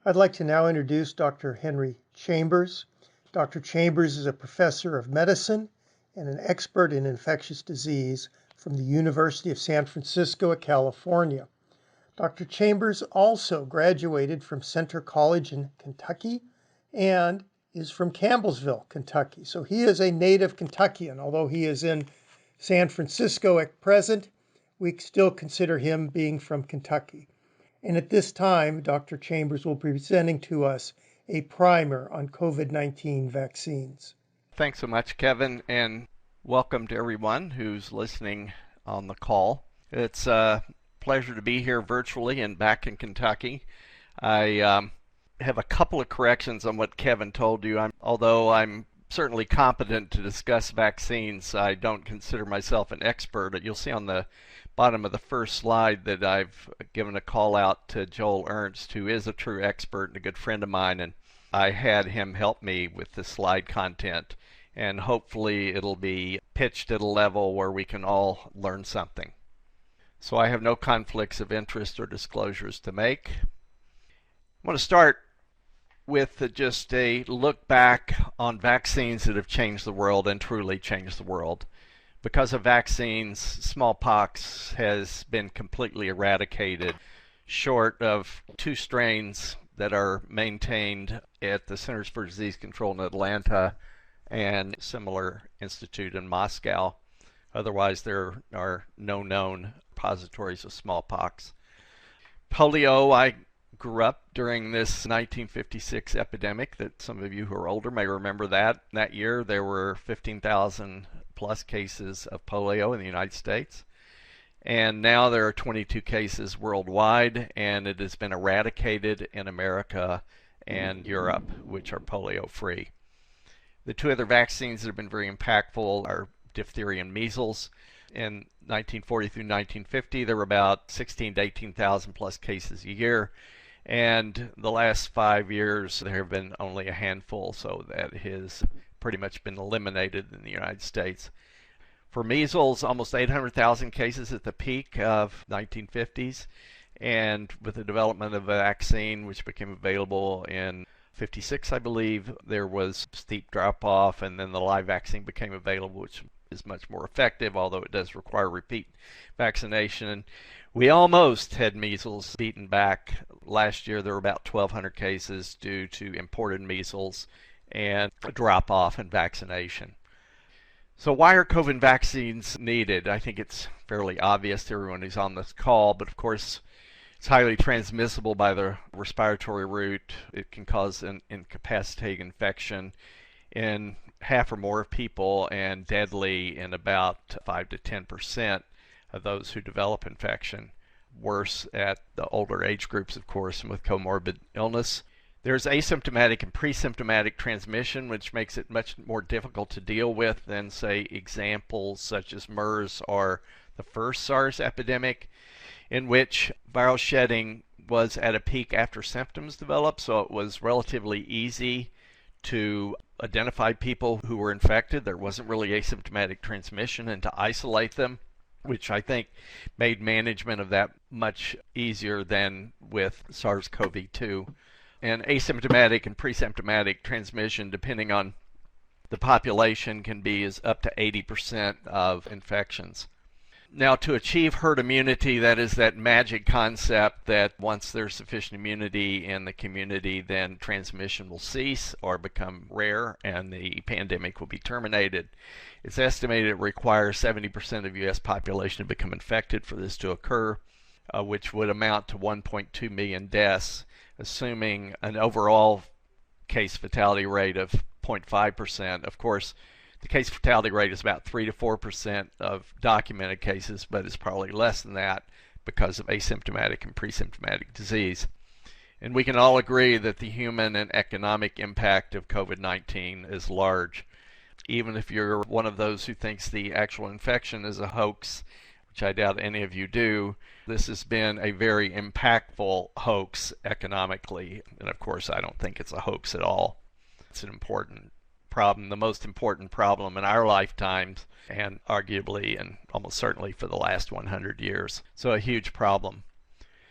I'd like to now introduce Dr. Henry Chambers. Dr. Chambers is a professor of medicine and an expert in infectious disease from the University of San Francisco at California. Dr. Chambers also graduated from Centre College in Kentucky and is from Campbellsville, Kentucky. So he is a native Kentuckian. Although he is in San Francisco at present, we still consider him being from Kentucky. And at this time, Dr. Chambers will be presenting to us a primer on COVID-19 vaccines. Thanks so much, Kevin, and welcome to everyone who's listening on the call. It's a pleasure to be here virtually and back in Kentucky. I have a couple of corrections on what Kevin told you. Although I'm certainly competent to discuss vaccines, I don't consider myself an expert. You'll see on the bottom of the first slide that I've given a call out to Joel Ernst, who is a true expert and a good friend of mine, and I had him help me with the slide content, and hopefully it'll be pitched at a level where we can all learn something. So I have no conflicts of interest or disclosures to make. I want to start with just a look back on vaccines that have changed the world and truly changed the world. Because of vaccines, smallpox has been completely eradicated, short of two strains that are maintained at the Centers for Disease Control in Atlanta and a similar institute in Moscow. Otherwise, there are no known repositories of smallpox. Polio, I grew up during this 1956 epidemic that some of you who are older may remember that. That year, there were 15,000 plus cases of polio in the United States. And now there are 22 cases worldwide, and it has been eradicated in America and Europe, which are polio-free. The two other vaccines that have been very impactful are diphtheria and measles. In 1940 through 1950, there were about 16 to 18,000 plus cases a year. And the last 5 years, there have been only a handful, so that has pretty much been eliminated in the United States. For measles, almost 800,000 cases at the peak of 1950s, and with the development of a vaccine which became available in 56, I believe, there was steep drop-off, and then the live vaccine became available, which is much more effective, although it does require repeat vaccination. We almost had measles beaten back. Last year there were about 1,200 cases due to imported measles and a drop-off in vaccination. So why are COVID vaccines needed? I think it's fairly obvious to everyone who's on this call, but of course it's highly transmissible by the respiratory route. It can cause an incapacitating infection in half or more of people and deadly in about 5 to 10% of those who develop infection. Worse at the older age groups, of course, and with comorbid illness. There's asymptomatic and pre-symptomatic transmission, which makes it much more difficult to deal with than, say, examples such as MERS or the first SARS epidemic, in which viral shedding was at a peak after symptoms developed, so it was relatively easy to identify people who were infected. There wasn't really asymptomatic transmission, and to isolate them, which I think made management of that much easier than with SARS-CoV-2. And asymptomatic and pre-symptomatic transmission, depending on the population, can be as up to 80% of infections. Now, to achieve herd immunity, that is that magic concept that once there's sufficient immunity in the community, then transmission will cease or become rare and the pandemic will be terminated. It's estimated it requires 70% of the U.S. population to become infected for this to occur, which would amount to 1.2 million deaths, assuming an overall case fatality rate of 0.5%. Of course, the case fatality rate is about 3 to 4% of documented cases, but it's probably less than that because of asymptomatic and pre-symptomatic disease. And we can all agree that the human and economic impact of COVID-19 is large. Even if you're one of those who thinks the actual infection is a hoax, which I doubt any of you do, this has been a very impactful hoax economically. And of course, I don't think it's a hoax at all. It's an important problem, the most important problem in our lifetimes, and arguably and almost certainly for the last 100 years. So a huge problem.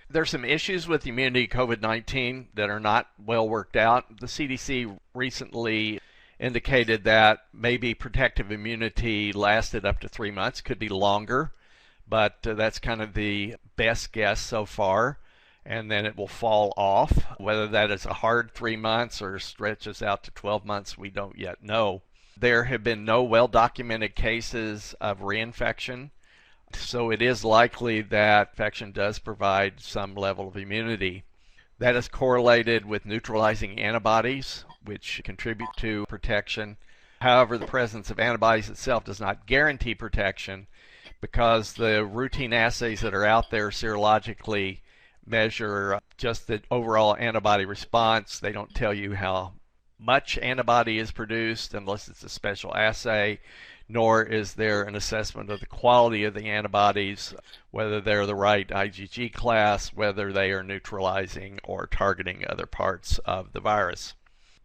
There's some issues with immunity COVID-19 that are not well worked out. The CDC recently indicated that maybe protective immunity lasted up to 3 months, could be longer, but that's kind of the best guess so far. And then it will fall off. Whether that is a hard 3 months or stretches out to 12 months, we don't yet know. There have been no well-documented cases of reinfection, so it is likely that infection does provide some level of immunity. That is correlated with neutralizing antibodies, which contribute to protection. However, the presence of antibodies itself does not guarantee protection because the routine assays that are out there serologically measure just the overall antibody response. They don't tell you how much antibody is produced unless it's a special assay, nor is there an assessment of the quality of the antibodies, whether they're the right IgG class, whether they are neutralizing or targeting other parts of the virus.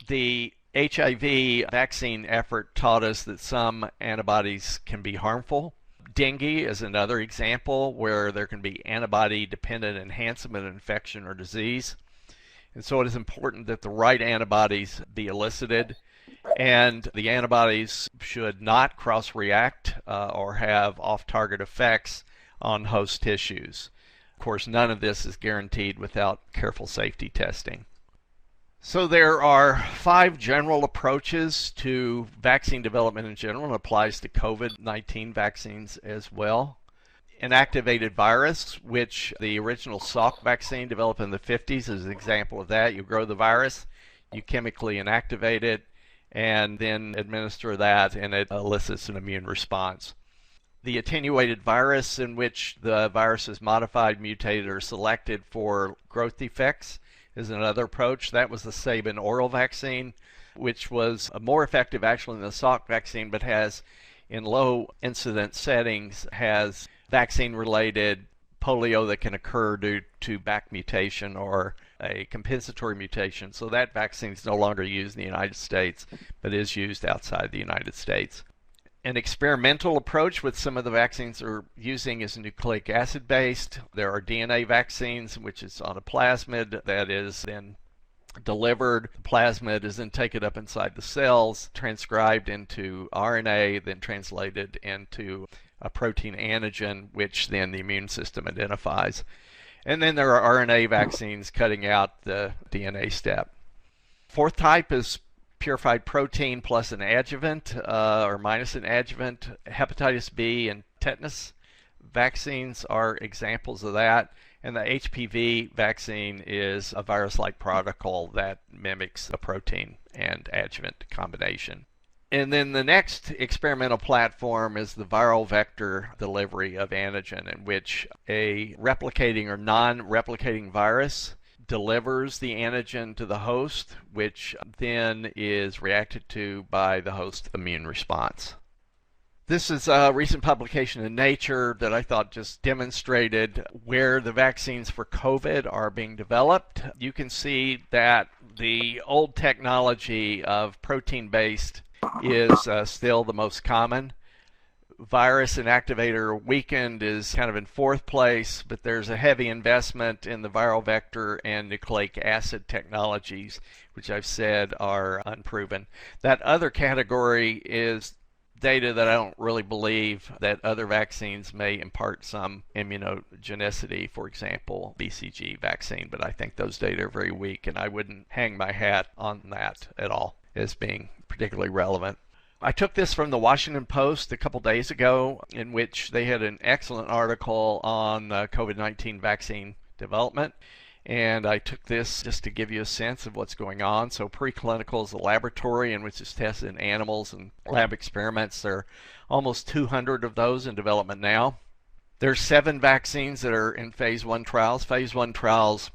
The HIV vaccine effort taught us that some antibodies can be harmful. Dengue is another example where there can be antibody-dependent enhancement of infection or disease. And so it is important that the right antibodies be elicited, and the antibodies should not cross-react or have off-target effects on host tissues. Of course, none of this is guaranteed without careful safety testing. So there are 5 general approaches to vaccine development in general, and applies to COVID-19 vaccines as well. Inactivated virus, which the original Salk vaccine developed in the 50s is an example of that. You grow the virus, you chemically inactivate it, and then administer that, and it elicits an immune response. The attenuated virus, in which the virus is modified, mutated, or selected for growth defects, is another approach. That was the Sabin oral vaccine, which was more effective actually than the Salk vaccine, but has, in low incident settings, has vaccine-related polio that can occur due to back mutation or a compensatory mutation. So that vaccine is no longer used in the United States, but is used outside the United States. An experimental approach with some of the vaccines are using is nucleic acid based. There are DNA vaccines, which is on a plasmid that is then delivered. The plasmid is then taken up inside the cells, transcribed into RNA, then translated into a protein antigen, which then the immune system identifies. And then there are RNA vaccines cutting out the DNA step. Fourth type is purified protein plus an adjuvant or minus an adjuvant. Hepatitis B and tetanus vaccines are examples of that. And the HPV vaccine is a virus-like protocol that mimics a protein and adjuvant combination. And then the next experimental platform is the viral vector delivery of antigen, in which a replicating or non-replicating virus delivers the antigen to the host, which then is reacted to by the host immune response. This is a recent publication in Nature that I thought just demonstrated where the vaccines for COVID are being developed. You can see that the old technology of protein-based is still the most common. Virus inactivator weakened is kind of in 4th place, but there's a heavy investment in the viral vector and nucleic acid technologies, which I've said are unproven. That other category is data that I don't really believe that other vaccines may impart some immunogenicity, for example, BCG vaccine, but I think those data are very weak, and I wouldn't hang my hat on that at all as being particularly relevant. I took this from the Washington Post a couple days ago, in which they had an excellent article on COVID-19 vaccine development. And I took this just to give you a sense of what's going on. So preclinical is a laboratory in which it's tested in animals and lab experiments. There are almost 200 of those in development now. There's 7 vaccines that are in phase 1 trials. Phase 1 trials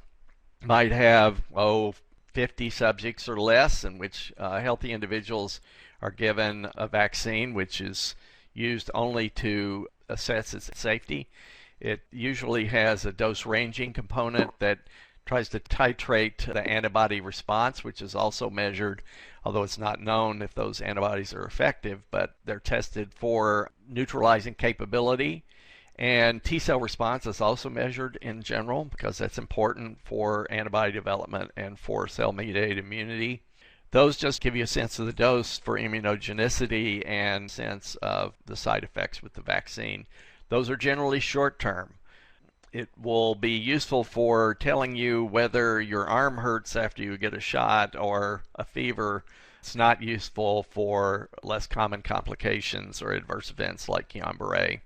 might have, 50 subjects or less, in which healthy individuals are given a vaccine which is used only to assess its safety. It usually has a dose ranging component that tries to titrate the antibody response, which is also measured, although it's not known if those antibodies are effective, but they're tested for neutralizing capability And T cell response is also measured in general because that's important for antibody development and for cell-mediated immunity. Those just give you a sense of the dose for immunogenicity and sense of the side effects with the vaccine. Those are generally short-term. It will be useful for telling you whether your arm hurts after you get a shot or a fever. It's not useful for less common complications or adverse events like Guillain-Barré.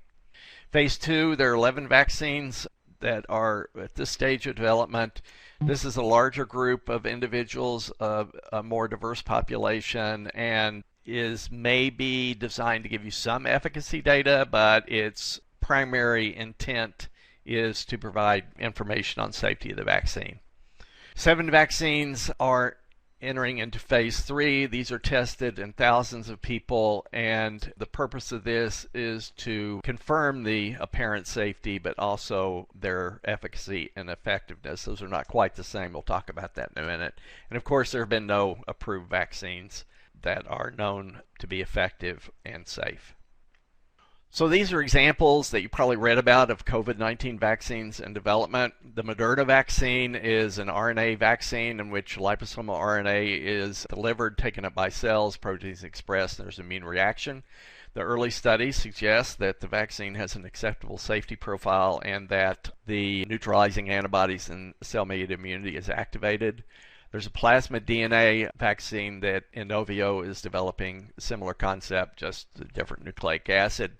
Phase 2, there are 11 vaccines that are at this stage of development. This is a larger group of individuals, a more diverse population, and is maybe designed to give you some efficacy data, but its primary intent is to provide information on safety of the vaccine. 7 vaccines are entering into phase 3. These are tested in thousands of people, and the purpose of this is to confirm the apparent safety, but also their efficacy and effectiveness. Those are not quite the same. We'll talk about that in a minute. And of course, there have been no approved vaccines that are known to be effective and safe. So these are examples that you probably read about of COVID-19 vaccines in development. The Moderna vaccine is an RNA vaccine in which liposomal RNA is delivered, taken up by cells, proteins expressed, and there's an immune reaction. The early studies suggest that the vaccine has an acceptable safety profile and that the neutralizing antibodies and cell-mediated immunity is activated. There's a plasmid DNA vaccine that Inovio is developing, similar concept, just a different nucleic acid.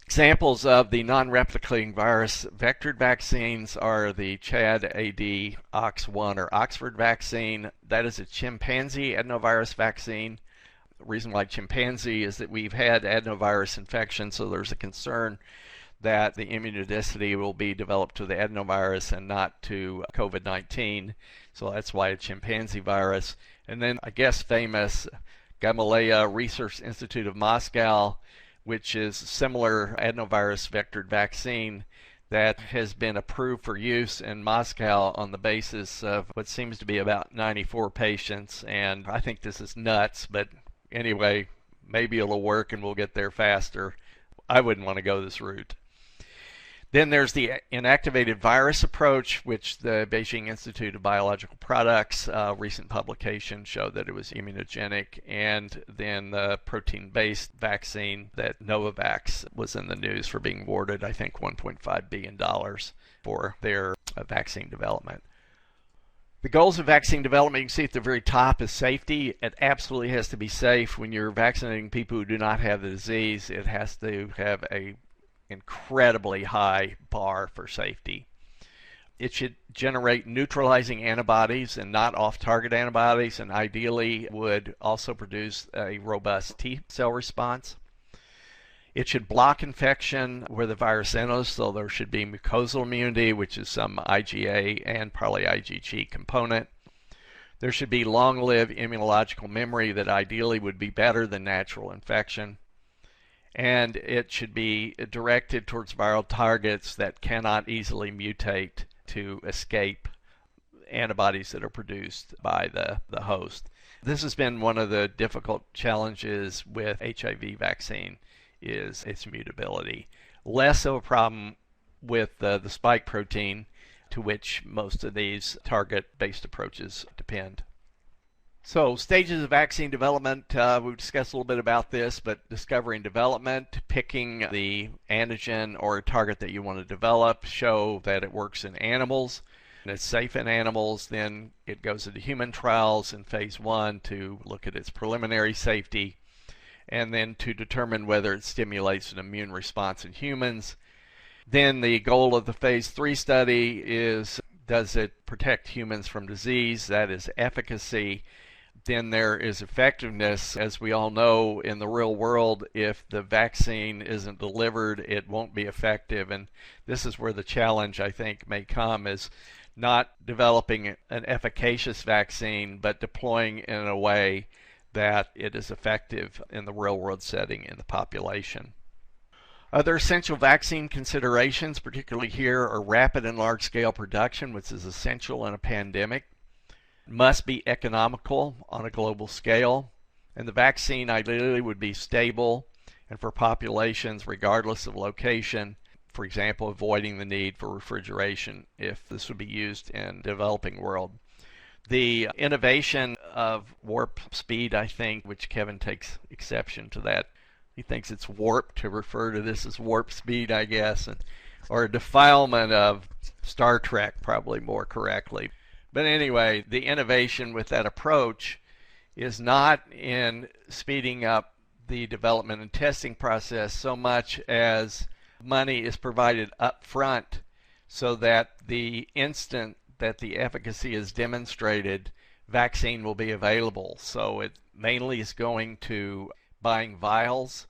Examples of the non-replicating virus vectored vaccines are the ChAd-AD OX1 or Oxford vaccine. That is a chimpanzee adenovirus vaccine. The reason why chimpanzee is that we've had adenovirus infection, so there's a concern that the immunogenicity will be developed to the adenovirus and not to COVID-19. So that's why a chimpanzee virus. And then I guess famous Gamaleya Research Institute of Moscow, which is a similar adenovirus vectored vaccine that has been approved for use in Moscow on the basis of what seems to be about 94 patients. And I think this is nuts, but anyway, maybe it'll work and we'll get there faster. I wouldn't want to go this route. Then there's the inactivated virus approach, which the Beijing Institute of Biological Products recent publication showed that it was immunogenic. And then the protein-based vaccine that Novavax was in the news for being awarded, I think, $1.5 billion for their vaccine development. The goals of vaccine development, you can see at the very top, is safety. It absolutely has to be safe. When you're vaccinating people who do not have the disease, it has to have a incredibly high bar for safety. It should generate neutralizing antibodies and not off-target antibodies, and ideally would also produce a robust T cell response. It should block infection where the virus enters, so there should be mucosal immunity, which is some IgA and probably IgG component. There should be long-lived immunological memory that ideally would be better than natural infection. And it should be directed towards viral targets that cannot easily mutate to escape antibodies that are produced by the host. This has been one of the difficult challenges with HIV vaccine, is its mutability. Less of a problem with the spike protein, to which most of these target-based approaches depend. So, stages of vaccine development, we've discussed a little bit about this, but discovery and development, picking the antigen or target that you want to develop, show that it works in animals, and it's safe in animals. Then it goes into human trials in phase 1 to look at its preliminary safety, and then to determine whether it stimulates an immune response in humans. Then the goal of the phase 3 study is, does it protect humans from disease? That is efficacy. Then there is effectiveness. As we all know, in the real world, if the vaccine isn't delivered, it won't be effective. And this is where the challenge, I think, may come, is not developing an efficacious vaccine, but deploying it in a way that it is effective in the real world setting in the population. Other essential vaccine considerations, particularly here, are rapid and large-scale production, which is essential in a pandemic. Must be economical on a global scale, and the vaccine ideally would be stable and for populations regardless of location. for example, avoiding the need for refrigeration if this would be used in the developing world. The innovation of warp speed, I think, which Kevin takes exception to that. He thinks it's warp to refer to this as warp speed, I guess, or a defilement of Star Trek, probably more correctly. But anyway, the innovation with that approach is not in speeding up the development and testing process so much as money is provided up front so that the instant that the efficacy is demonstrated, vaccine will be available. So it mainly is going to buying vials,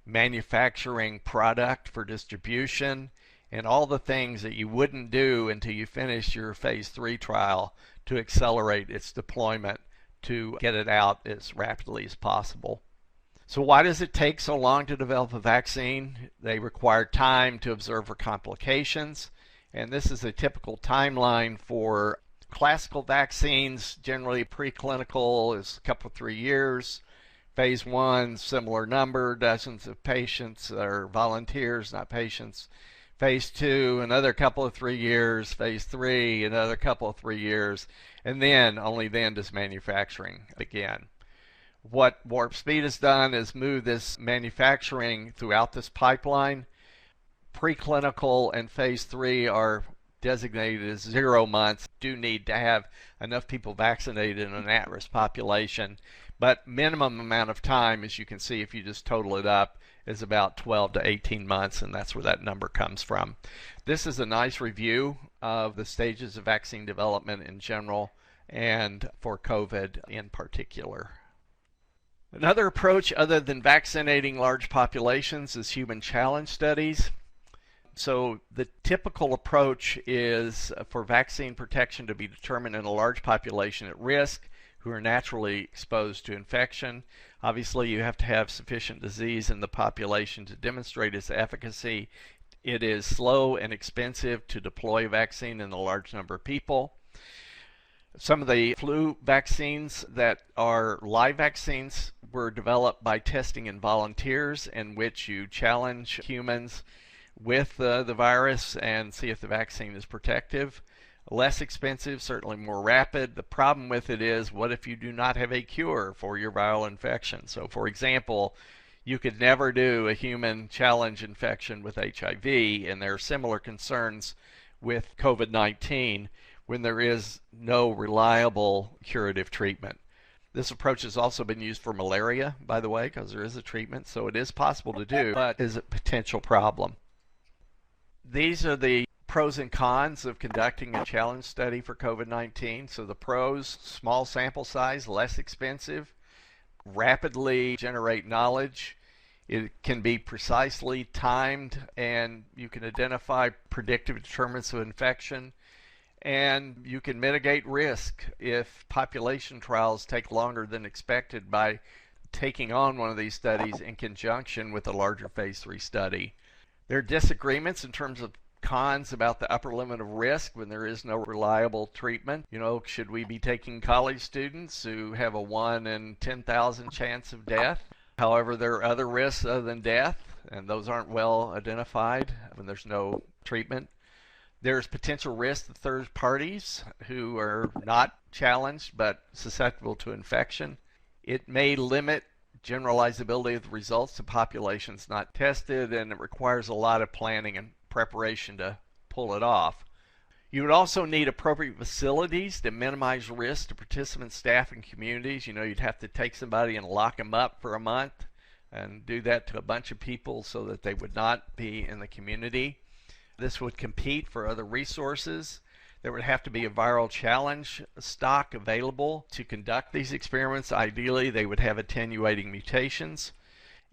manufacturing product for distribution, and all the things that you wouldn't do until you finish your phase 3 trial to accelerate its deployment to get it out as rapidly as possible. So why does it take so long to develop a vaccine? They require time to observe for complications, and this is a typical timeline for classical vaccines. Generally preclinical is a couple 3 years. Phase 1, similar number, dozens of patients or volunteers, not patients. Phase 2, another couple of 3 years. Phase 3, another couple of 3 years. And then, only then does manufacturing begin. What Warp Speed has done is move this manufacturing throughout this pipeline. Preclinical and phase 3 are designated as 0 months. Do need to have enough people vaccinated in an at-risk population, but minimum amount of time, as you can see if you just total it up, is about 12 to 18 months, and that's where that number comes from. This is a nice review of the stages of vaccine development in general and for COVID in particular. Another approach other than vaccinating large populations is human challenge studies. So the typical approach is for vaccine protection to be determined in a large population at risk who are naturally exposed to infection. Obviously, you have to have sufficient disease in the population to demonstrate its efficacy. It is slow and expensive to deploy a vaccine in a large number of people. Some of the flu vaccines that are live vaccines were developed by testing in volunteers, in which you challenge humans with the virus and see if the vaccine is protective. Less expensive, certainly more rapid. The problem with it is, what if you do not have a cure for your viral infection? So for example, you could never do a human challenge infection with HIV, and there are similar concerns with COVID-19 when there is no reliable curative treatment. This approach has also been used for malaria, by the way, because there is a treatment, so it is possible to do, but is a potential problem. These are the pros and cons of conducting a challenge study for COVID-19. So the pros: small sample size, less expensive, rapidly generate knowledge. It can be precisely timed, and you can identify predictive determinants of infection, and you can mitigate risk if population trials take longer than expected by taking on one of these studies in conjunction with a larger phase 3 study. There are disagreements in terms of cons about the upper limit of risk when there is no reliable treatment. You know, should we be taking college students who have a 1 in 10,000 chance of death? However, there are other risks other than death, and those aren't well identified when there's no treatment. There's potential risk to third parties who are not challenged but susceptible to infection. It may limit generalizability of the results to populations not tested, and it requires a lot of planning and preparation to pull it off. You would also need appropriate facilities to minimize risk to participants, staff, and communities. You know, you'd have to take somebody and lock them up for a month and do that to a bunch of people so that they would not be in the community. This would compete for other resources. There would have to be a viral challenge stock available to conduct these experiments. Ideally, they would have attenuating mutations.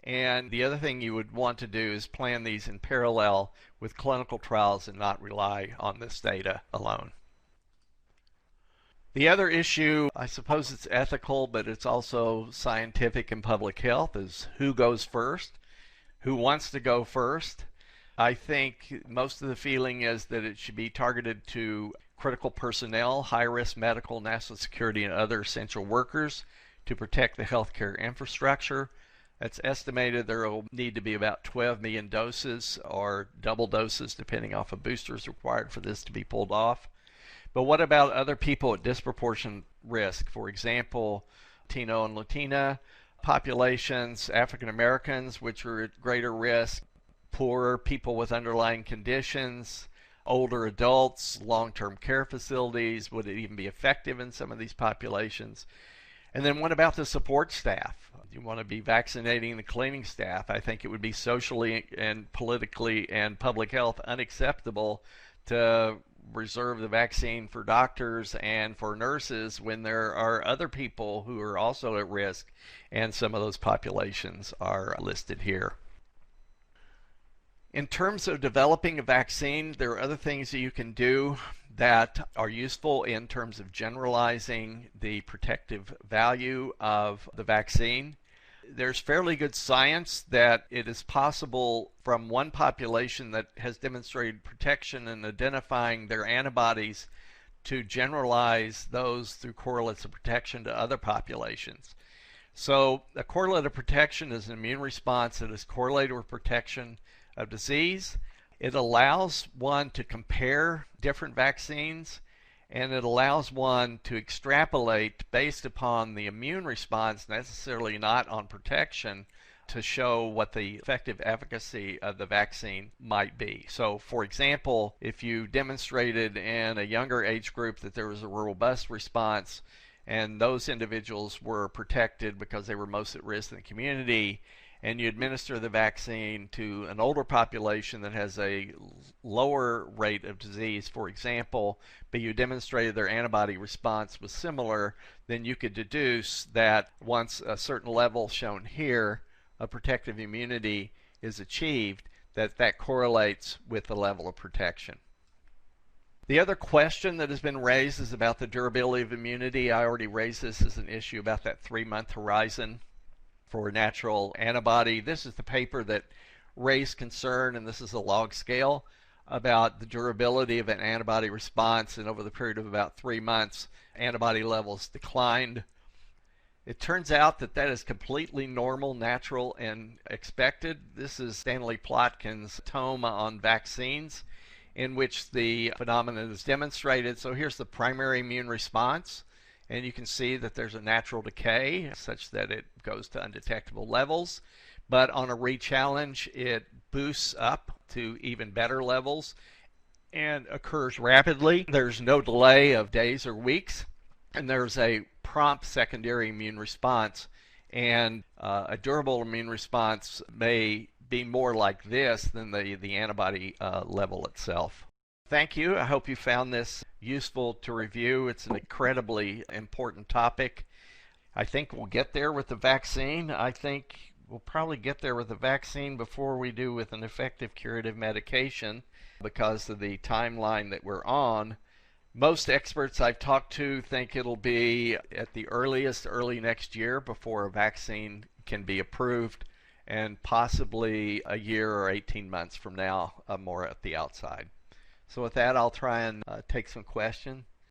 And the other thing you would want to do is plan these in parallel with clinical trials and not rely on this data alone. The other issue, I suppose it's ethical, but it's also scientific and public health, is who goes first, who wants to go first. I think most of the feeling is that it should be targeted to critical personnel, high-risk medical, national security, and other essential workers to protect the healthcare infrastructure. It's estimated there will need to be about 12 million doses or double doses, depending on if a booster is required for this to be pulled off. But what about other people at disproportionate risk? For example, Latino and Latina populations, African Americans, which are at greater risk, poorer people with underlying conditions, older adults, long-term care facilities. Would it even be effective in some of these populations? And then what about the support staff? You want to be vaccinating the cleaning staff. I think it would be socially and politically and public health unacceptable to reserve the vaccine for doctors and for nurses when there are other people who are also at risk, and some of those populations are listed here. In terms of developing a vaccine, there are other things that you can do that are useful in terms of generalizing the protective value of the vaccine. There's fairly good science that it is possible from one population that has demonstrated protection in identifying their antibodies to generalize those through correlates of protection to other populations. So a correlate of protection is an immune response that is correlated with protection of disease. It allows one to compare different vaccines, and it allows one to extrapolate based upon the immune response, necessarily not on protection, to show what the effective efficacy of the vaccine might be. So, for example, if you demonstrated in a younger age group that there was a robust response and those individuals were protected because they were most at risk in the community, and you administer the vaccine to an older population that has a lower rate of disease, for example, but you demonstrated their antibody response was similar, then you could deduce that once a certain level shown here of protective immunity is achieved, that correlates with the level of protection. The other question that has been raised is about the durability of immunity. I already raised this as an issue about that 3-month horizon for natural antibody. This is the paper that raised concern, and this is a log scale, about the durability of an antibody response, and over the period of about 3 months, antibody levels declined. It turns out that that is completely normal, natural, and expected. This is Stanley Plotkin's tome on vaccines, in which the phenomenon is demonstrated. So here's the primary immune response. And you can see that there's a natural decay such that it goes to undetectable levels. But on a re-challenge, it boosts up to even better levels and occurs rapidly. There's no delay of days or weeks. And there's a prompt secondary immune response. And a durable immune response may be more like this than the antibody level itself. Thank you. I hope you found this useful to review. It's an incredibly important topic. I think we'll get there with the vaccine. I think we'll probably get there with the vaccine before we do with an effective curative medication because of the timeline that we're on. Most experts I've talked to think it'll be at the earliest early next year before a vaccine can be approved, and possibly a year or 18 months from now, more at the outside. So with that, I'll try and take some questions.